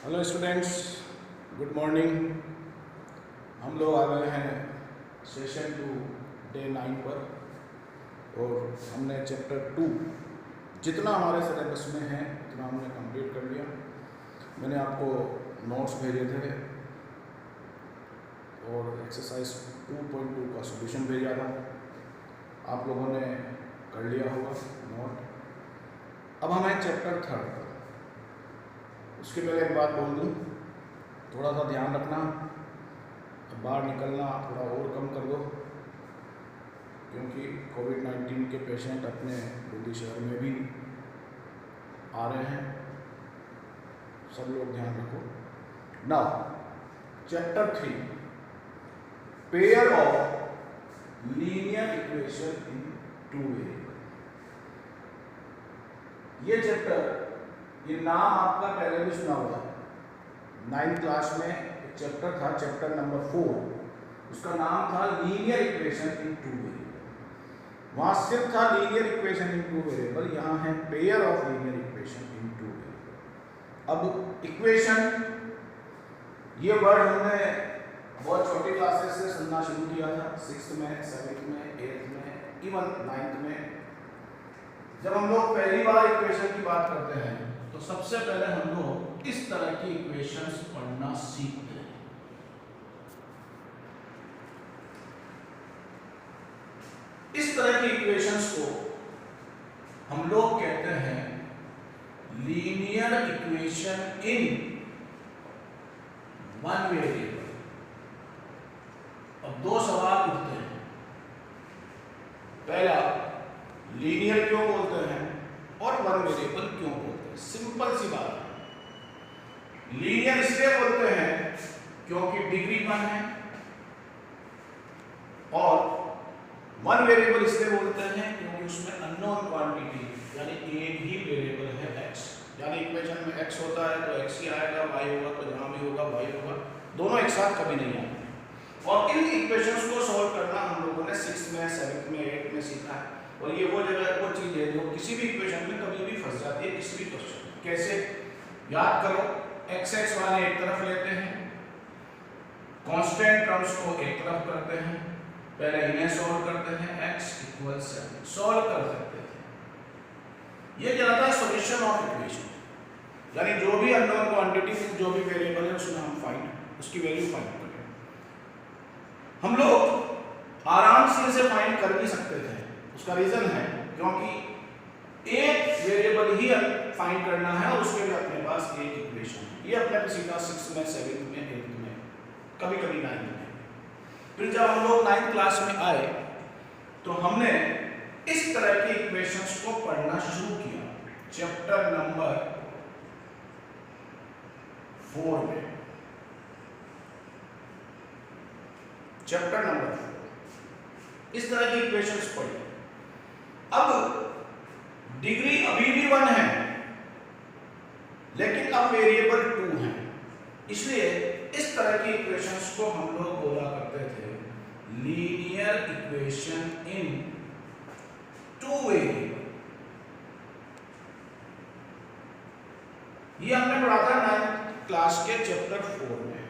Hello students, good morning. हम लोग आ गए हैं सेशन 2 डे 9 पर और हमने चैप्टर 2 जितना हमारे सिलेबस में है उतना हमने कंप्लीट कर लिया। मैंने आपको नोट्स भेजे थे और एक्सरसाइज 2.2 का सॉल्यूशन भेजा था, आप लोगों ने कर लिया होगा नोट। अब हमें चैप्टर 3 पर, उसके पहले एक बात बोल दूँ, थोड़ा सा ध्यान रखना, बाहर निकलना थोड़ा और कम कर दो क्योंकि कोविड-19 के पेशेंट अपने दिल्ली शहर में भी आ रहे हैं। सब लोग ध्यान रखो। Now chapter 3, pair of linear equation in 2 variable. ये चैप्टर, ये नाम आपका पहले भी सुना हुआ है। 9th क्लास में एक चैप्टर था, चैप्टर नंबर 4, उसका नाम था लीनियर इक्वेशन इन 2 वेरिएबल। वहाँ सिर्फ था लीनियर इक्वेशन इन 2 वेरिएबल, यहाँ है pair of linear equation in 2 variable. अब इक्वेशन, ये वर्ड हमने बहुत छोटी क्लासेस से सुनना शुरू किया था, 6th में, 7th में, 8th में, इवन 9th में। जब हम लोग पहली बार इक्वेशन की बात करते हैं तो सबसे पहले हम लोग इस तरह की इक्वेशंस पढ़ना सीखते हैं। इस तरह की इक्वेशंस को हम लोग कहते हैं लीनियर इक्वेशन इन 1 वेरिएबल। अब 2 सवाल उठते हैं। पहला, लीनियर क्यों बोलते हैं और 1 वेरिएबल क्यों बोलते हैं? सिंपल सी बात है। लीनियर इसलिए बोलते हैं क्योंकि डिग्री 1 है, और 1 वेरिएबल इसलिए बोलते हैं क्योंकि उसमें अननोन क्वांटिटी यानी एक ही वेरिएबल है x। यानी इक्वेशन में x होता है तो x ही आएगा, y होगा तो जहां भी होगा y होगा, दोनों एक साथ कभी नहीं आएंगे। और इन इक्वेशंस को सॉल्व करना हम लोगों ने 6th में, 7th में, 8th में सीखा है। और ये वो जगह, वो चीज है जो किसी भी इक्वेशन में कभी भी फंस जाती है, किसी भी क्वेश्चन में। कैसे? याद करो, x वाले एक तरफ लेते हैं, कांस्टेंट टर्म्स को एक तरफ करते हैं, पहले इन्हें सॉल्व करते हैं, x = 7 सॉल्व कर सकते थे। ये कहलाता है सॉल्यूशन ऑफ इक्वेशन, यानी जो भी अननोन क्वांटिटी, जो भी वेरिएबल है उसमें हम फाइंड, उसकी वैल्यू फाइंड करें। हम लोग आराम से इसे फाइंड कर भी सकते थे। उसका रीजन है क्योंकि एक वेरिएबल ही फाइंड करना है और उसके लिए अपने पास एक इक्वेशन है। ये अपने पे सीखा 6th में, 7th में, 8th में, कभी कभी 9th में। फिर जब हम लोग 9th क्लास में आए तो हमने इस तरह की इक्वेशंस को पढ़ना शुरू किया चैप्टर नंबर 4 में। चैप्टर नंबर 4 इस तरह की इक्वेशंस पढ़ी। अब डिग्री अभी भी 1 है लेकिन अब वेरिएबल 2 है, इसलिए इस तरह की इक्वेशंस को हम लोग बोला करते थे लीनियर इक्वेशन इन 2 वेरिएबल। ये हमने पढ़ा था 9th क्लास के चैप्टर 4 में,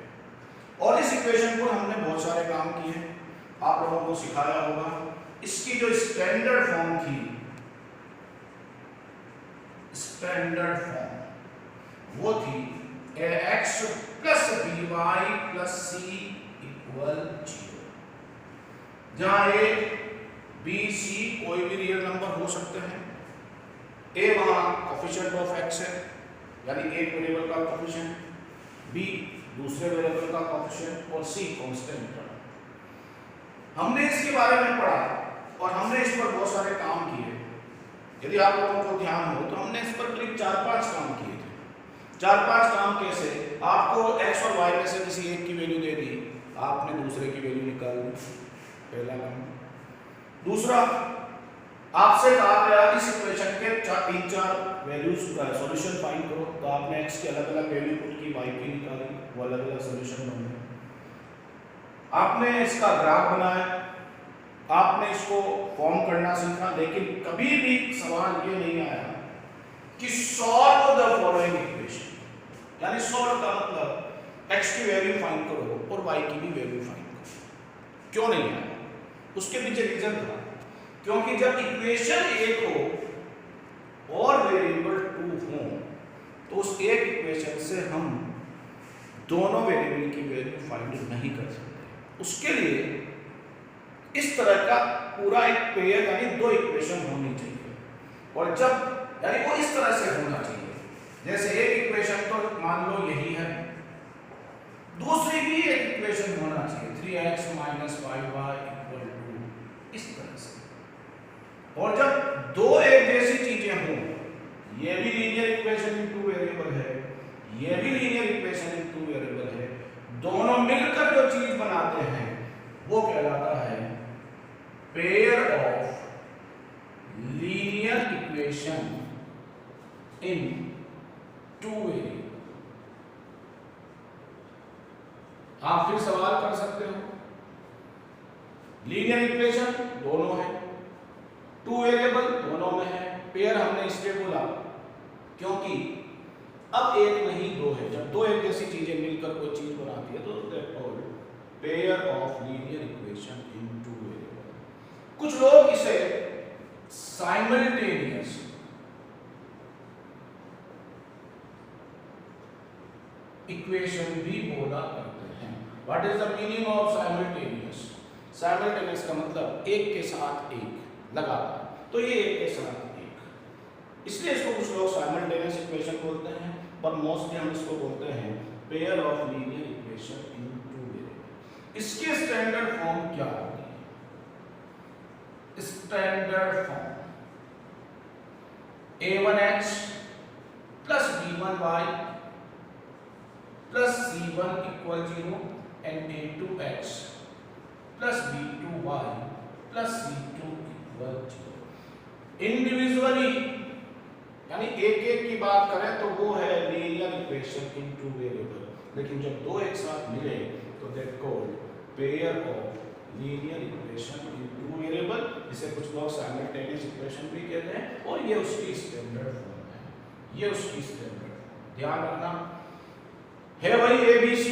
और इस इक्वेशन पर हमने बहुत सारे काम किए, आप लोगों को सिखाया होगा। इसकी जो स्टैंडर्ड फॉर्म थी, स्टैंडर्ड फॉर्म वो थी ax + by + c = 0, जहां a, b, c कोई भी रियल नंबर हो सकते हैं। a वहां कोफिशिएंट ऑफ x है, यानी एक वेरिएबल का कोफिशिएंट, b दूसरे वेरिएबल का कोफिशिएंट, और c कांस्टेंट टर्म। हमने इसके बारे में पढ़ा और हमने इस पर बहुत सारे काम किए। यदि आप लोगों को ध्यान हो तो हमने इस पर करीब 4-5 काम किए थे। 4-5 काम कैसे? आपको x और y में से किसी एक की वैल्यू दे दी, आपने दूसरे की वैल्यू निकाल ली, पहला काम। दूसरा, आपसे कहा गया इस इक्वेशन के 3-4 वैल्यूज का सॉल्यूशन फाइंड करो, तो आपने x की अलग-अलग वैल्यू पुट की, y की निकाली, वो अलग-अलग सॉल्यूशन बन गए। आपने इसका ग्राफ बनाया, आपने इसको फॉर्म करना सीखा, लेकिन कभी भी सवाल ये नहीं आया कि सॉल्व द फॉलोइंग इक्वेशन। यानी सॉल्व का मतलब x की वैल्यू फाइंड करो और y की भी वैल्यू फाइंड करो। क्यों नहीं आया? उसके पीछे रीजन था, क्योंकि जब इक्वेशन एक हो और वेरिएबल 2 हो तो उस एक इक्वेशन से हम दोनों वेरिएबल की वैल्यू फाइंड नहीं कर सकते। उसके लिए इस तरह का पूरा एक पेयर यानी दो इक्वेशन होनी चाहिए, और जब यानी वो इस तरह से होना चाहिए जैसे एक इक्वेशन तो मान लो यही है, दूसरी भी एक इक्वेशन होना चाहिए 3x - 5y = 2 इस तरह से। और जब दो एक जैसी चीजें हों, ये भी लीनियर इक्वेशन इन 2 वेरिएबल है, ये भी लीनियर इक्वेशन इन 2 वेरिएबल है, दोनों मिलकर जो चीज बनाते हैं वो कहलाता है pair of linear equation in 2 variable. आप फिर सवाल कर सकते हो, लीनियर इक्वेशन दोनों है, 2 वेरिएबल दोनों में है, पेयर हमने इसलिए बोला क्योंकि अब एक नहीं दो है। जब दो एक जैसी चीजें मिलकर कोई चीज बनाती है तो that called pair of linear equation in 2 variable. कुछ लोग इसे साइमल्टेनियस इक्वेशन भी बोला करते हैं। What is the meaning of simultaneous? Simultaneous का मतलब एक के साथ एक लगातार, तो ये एक के साथ एक, इसलिए इसको कुछ लोग साइमल्टेनियस इक्वेशन बोलते हैं, पर मोस्टली हम इसको बोलते हैं pair of linear equation in 2 variable. इसके स्टैंडर्ड फॉर्म क्या होती है? Standard form a1x plus b1y plus c1 = 0 and a2x plus b2y plus c2 = 0। Individually यानी एक एक की बात करें तो वो है लीनियर इक्वेशन इन 2 वेरिएबल, लेकिन जब दो एक साथ मिले तो that called pair of linear equation in 2 variable, जिसे कुछ लोग साइमल्टेनियस इक्वेशन भी कहते हैं, और ये उसकी स्टैंडर्ड फॉर्म है, ये उसकी स्टैंडर्ड फॉर्म। ध्यान रखना है वही ABC,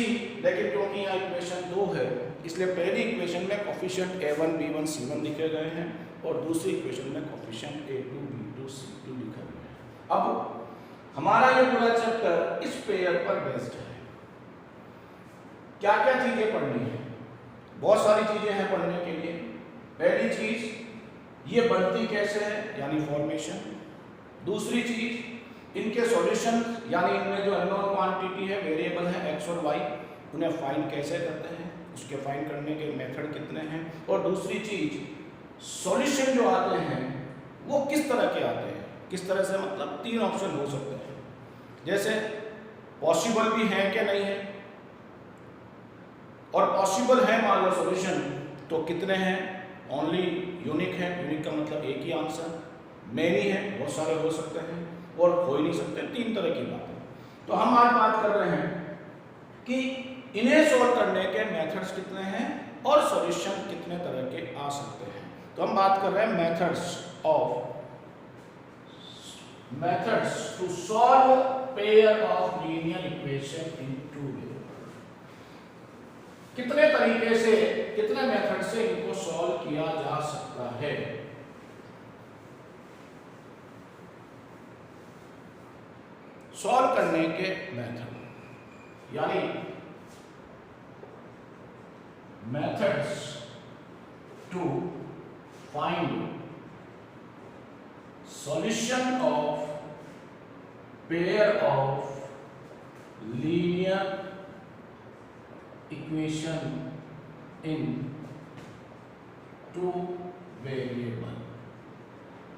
लेकिन क्योंकि यहाँ इक्वेशन 2 है इसलिए पहली इक्वेशन में कोफिशिएंट A1 B1 C1 लिखे गए हैं और दूसरी इक्वेशन में कोफिशिएंट A2 B2 C2 लिखा गया है। अब हमारा ये पूरा चैप्टर इस पेयर पर बेस्ड है। क्या क्या चीजें पढ़नी है? बहुत सारी चीजें हैं पढ़ने के लिए। पहली चीज ये बनती कैसे है यानी फॉर्मेशन, दूसरी चीज इनके सॉल्यूशन यानी इनमें जो अननोन क्वांटिटी है वेरिएबल है x और y, उन्हें फाइंड कैसे करते हैं, उसके फाइंड करने के मेथड कितने हैं, और दूसरी चीज सॉल्यूशन जो आते हैं वो किस तरह के आते हैं। किस तरह से मतलब 3 ऑप्शन हो सकते हैं, जैसे पॉसिबल भी है क्या नहीं है, और पॉसिबल है मान लो सॉल्यूशन तो कितने हैं, ओनली यूनिक है, यूनिक का मतलब एक ही आंसर, मेनी है बहुत सारे हो सकते हैं, और हो ही नहीं सकते, 3 तरह की बात है। तो हम आज बात कर रहे हैं कि इन्हें सोल्व करने के मेथड्स कितने हैं और सॉल्यूशन कितने तरह के आ सकते हैं। तो हम बात कर रहे हैं methods to solve pair of linear equation in 2 variable. कितने तरीके से, कितने मेथड से इनको सॉल्व किया जा सकता है। सॉल्व करने के मेथड यानी methods to find solution of pair of linear equation in 2 variable.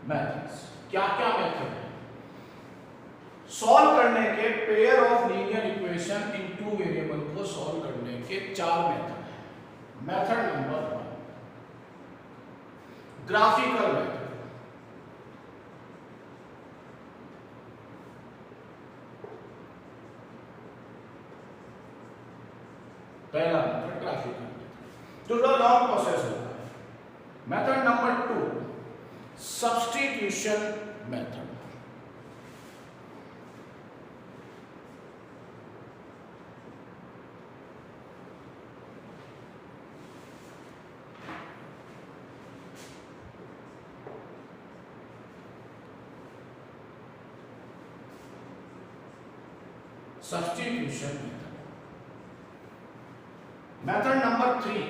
Methods क्या क्या मेथड है सॉल्व करने के pair of linear equation in 2 variable को सॉल्व करने के 4 मेथड हैं। Method number 1 graphical method. पहला मेथड ग्राफिकल मेथड, जो लॉन्ग प्रोसेस होता है। Method number 2 substitution method. Substitution method number 3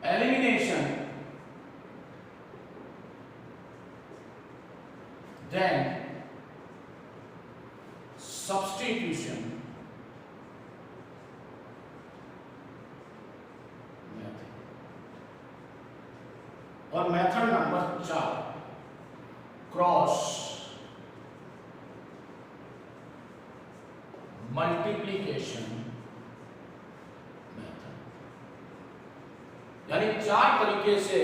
elimination then substitution method और method number 4 cross multiplication method. यानी 4 तरीके से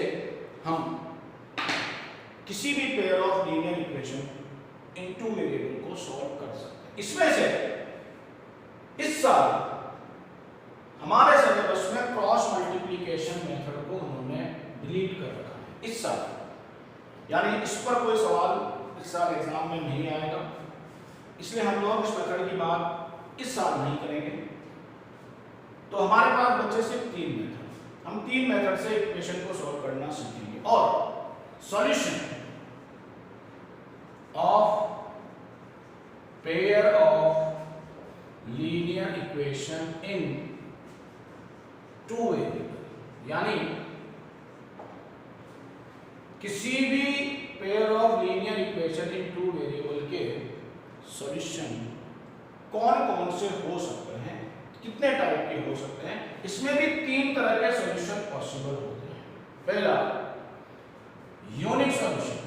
हम किसी भी pair of linear equation in two variable को सॉल्व कर सकते हैं। इसमें से इस साल हमारे सिलेबस में क्रॉस मल्टीप्लिकेशन मेथड को उन्होंने डिलीट कर रखा है इस साल, यानी इस पर कोई सवाल इस साल एग्जाम में नहीं आएगा, इसलिए हम लोग इस मेथड की बात इस साल नहीं करेंगे। तो हमारे पास बचे सिर्फ 3 मेथड, हम 3 मेथड से इक्वेशन को सॉल्व करना सीखेंगे। और solution of pair of linear equation in two variable, यानी किसी भी pair of linear equation in two variable के सॉल्यूशन कौन कौन से हो सकते हैं, कितने टाइप के हो सकते हैं। इसमें भी 3 तरह के सॉल्यूशन पॉसिबल होते हैं। पहला यूनिक सॉल्यूशन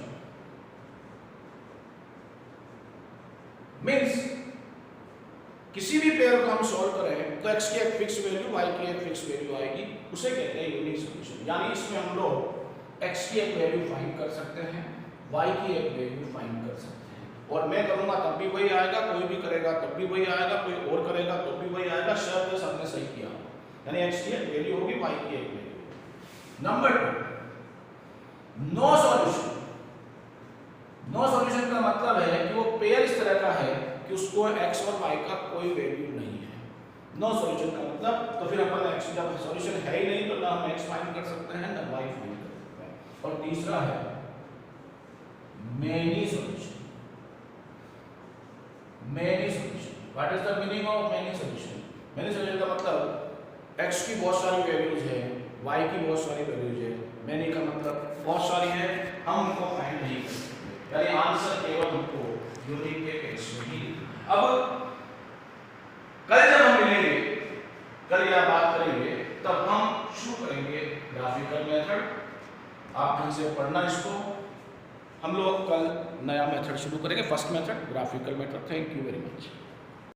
मीन्स किसी भी पेयर को हम सॉल्व करें तो x की एक फिक्स वैल्यू y की एक फिक्स वैल्यू आएगी, उसे कहते हैं यूनिक सॉल्यूशन। यानी इसमें हम लोग x की एक वैल्यू फाइंड कर सकते हैं, y की एक वैल्यू फाइंड कर सकते हैं, और मैं करूंगा तब भी वही आएगा, कोई भी करेगा तब भी वही आएगा, कोई और करेगा तो भी वही आएगा, शर्त सबने सही किया। यानी x की एक वैल्यू होगी, y की एक value. Number 2 no solution. No solution का मतलब है कि वो पेयर इस तरह का है कि उसको x और y का कोई वैल्यू नहीं है। नो सॉल्यूशन का मतलब, तो फिर अपन x जब सॉल्यूशन है ही नहीं तो ना हम x फाइंड कर सकते हैं ना y फाइंड कर सकते हैं। और तीसरा है many solution. Many solution, what is the meaning of many solution? Many solution का मतलब x की बहुत सारी वैल्यूज है, y की बहुत सारी वैल्यूज है, मेनी का मतलब बहुत सारी है, हम उनको फाइंड नहीं कर सकते। यानी आंसर केवल हमको यूनिक के केस में ही। अब कल जब हम मिलेंगे, कल या बात करेंगे, तब हम शुरू करेंगे ग्राफिकल मेथड। आप ढंग से पढ़ना इसको। हम लोग कल नया मेथड शुरू करेंगे, first method graphical method. Thank you very much.